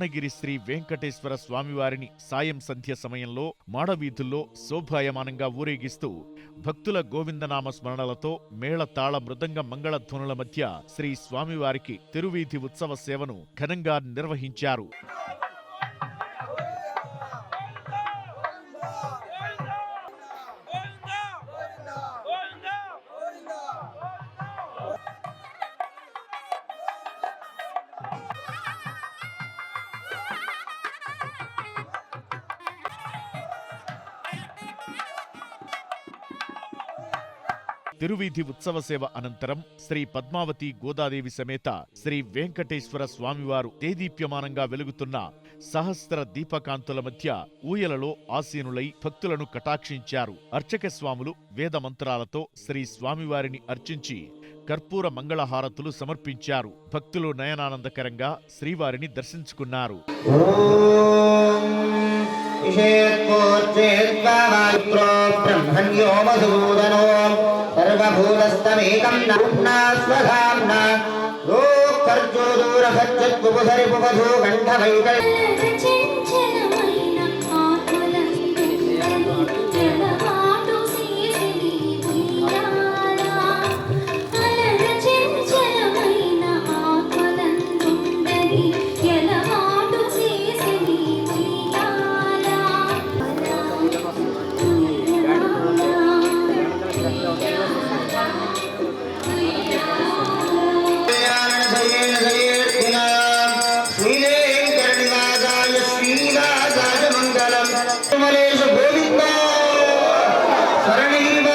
భువనగిరి శ్రీ వెంకటేశ్వర స్వామివారిని సాయం సంధ్య సమయంలో మాడవీధుల్లో శోభాయమానంగా ఊరేగిస్తూ భక్తుల గోవిందనామ స్మరణలతో మేళతాళ మృదంగ మంగళధ్వనుల మధ్య శ్రీ స్వామివారికి తిరువీధి ఉత్సవ సేవను ఘనంగా నిర్వహించారు. తిరువీధి ఉత్సవ సేవ అనంతరం శ్రీ పద్మావతి గోదాదేవి సమేత శ్రీ వెంకటేశ్వర స్వామివారు దేదీప్యమానంగా వెలుగుతున్న సహస్ర దీపకాంతుల మధ్య ఊయలలో ఆసీనులై భక్తులను కటాక్షించారు. అర్చక స్వాములు వేద మంత్రాలతో శ్రీ స్వామివారిని అర్చించి కర్పూర మంగళహారతులు సమర్పించారు. భక్తులు నయనానందకరంగా శ్రీవారిని దర్శించుకున్నారు. సర్వభూతస్తమేకం నామ్నా స్వధామ్నా లోకర్జోదూరభజ్జద్గుపధరిపువధూ కంఠమైకల్ గోవింద శరణీవ